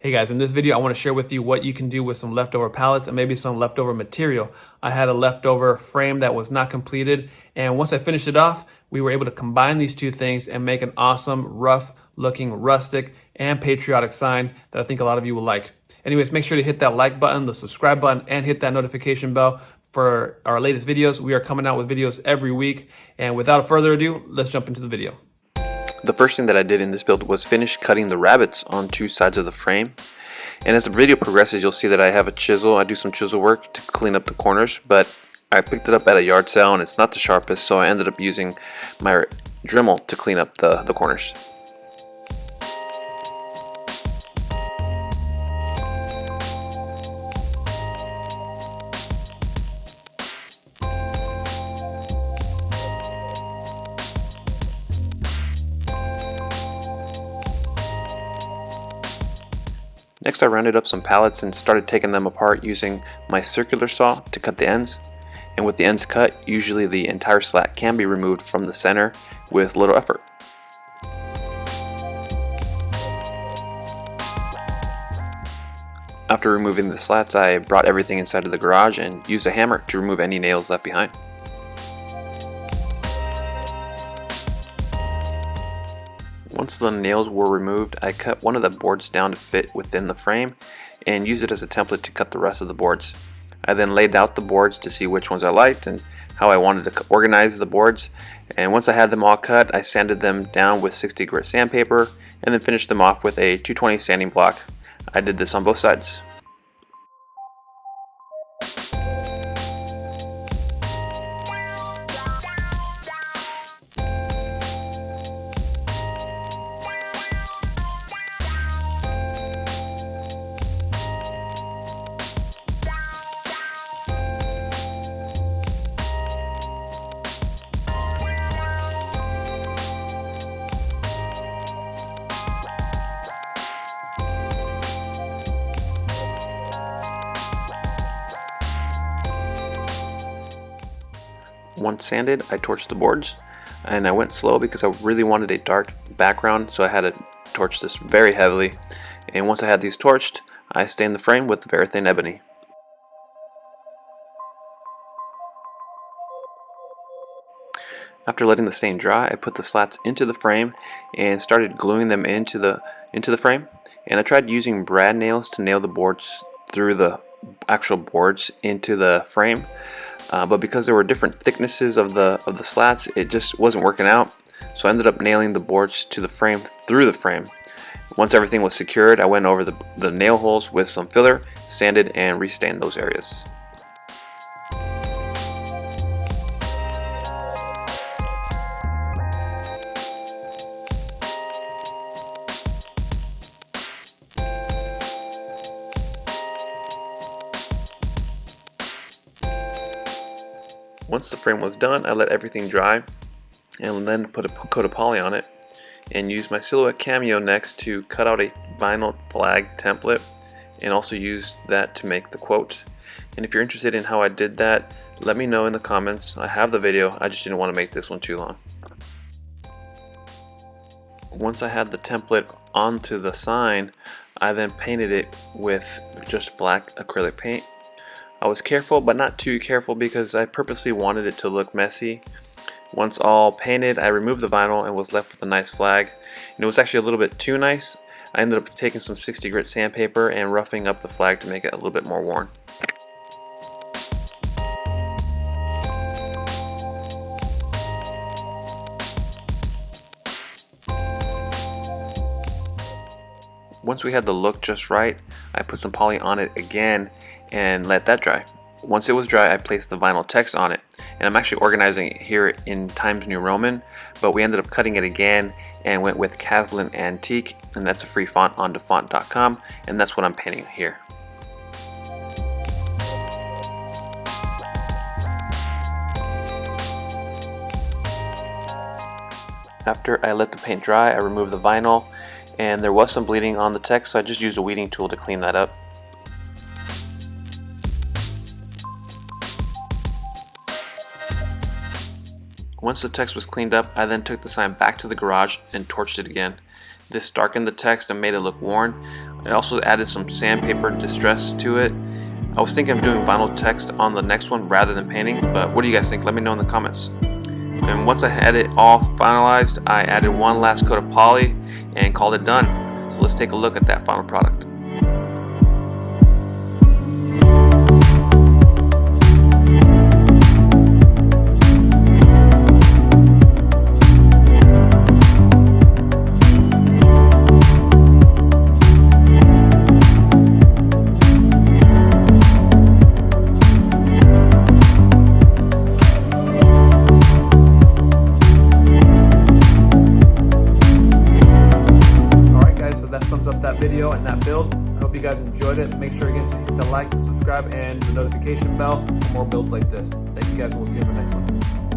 Hey guys, in this video I want to share with you what you can do with some leftover pallets and maybe some leftover material. I had a leftover frame that was not completed, and once I finished it off, we were able to combine these two things and make an awesome, rough looking rustic and patriotic sign that I think a lot of you will like. Anyways, make sure to hit that like button, the subscribe button, and hit that notification bell for our latest videos. We are coming out with videos every week, and without further ado, let's jump into the video. The first thing that I did in this build was finish cutting the rabbits on two sides of the frame. And as the video progresses, you'll see that I have a chisel. I do some chisel work to clean up the corners, but I picked it up at a yard sale and it's not the sharpest, so I ended up using my Dremel to clean up the corners. Next, I rounded up some pallets and started taking them apart using my circular saw to cut the ends. And with the ends cut, usually the entire slat can be removed from the center with little effort. After removing the slats, I brought everything inside of the garage and used a hammer to remove any nails left behind. Once the nails were removed, I cut one of the boards down to fit within the frame and used it as a template to cut the rest of the boards. I then laid out the boards to see which ones I liked and how I wanted to organize the boards, and once I had them all cut, I sanded them down with 60 grit sandpaper and then finished them off with a 220 sanding block. I did this on both sides. Once sanded, I torched the boards, and I went slow because I really wanted a dark background, so I had to torch this very heavily. And once I had these torched, I stained the frame with very thin ebony. After letting the stain dry, I put the slats into the frame and started gluing them into the frame. And I tried using brad nails to nail the boards through the actual boards into the frame. But because there were different thicknesses of the slats, it just wasn't working out. So I ended up nailing the boards to the frame through the frame. Once everything was secured, I went over the nail holes with some filler, sanded, and restained those areas. Once the frame was done, I let everything dry and then put a coat of poly on it and used my Silhouette Cameo next to cut out a vinyl flag template and also use that to make the quote. And if you're interested in how I did that, let me know in the comments. I have the video, I just didn't want to make this one too long. Once I had the template onto the sign, I then painted it with just black acrylic paint. I was careful, but not too careful because I purposely wanted it to look messy. Once all painted, I removed the vinyl and was left with a nice flag. And it was actually a little bit too nice. I ended up taking some 60 grit sandpaper and roughing up the flag to make it a little bit more worn. Once we had the look just right, I put some poly on it again and let that dry. Once it was dry, I placed the vinyl text on it, and I'm actually organizing it here in Times New Roman, but we ended up cutting it again and went with Kathleen Antique, and that's a free font on dafont.com, and that's what I'm painting here. After I let the paint dry, I removed the vinyl, and there was some bleeding on the text, so I just used a weeding tool to clean that up. Once the text was cleaned up, I then took the sign back to the garage and torched it again. This darkened the text and made it look worn. I also added some sandpaper distress to it. I was thinking of doing vinyl text on the next one rather than painting, but what do you guys think? Let me know in the comments. And once I had it all finalized, I added one last coat of poly and called it done. So let's take a look at that final product. That video and that build. I hope you guys enjoyed it. Make sure again to hit the like, the subscribe, and the notification bell for more builds like this. Thank you guys, and we'll see you in the next one.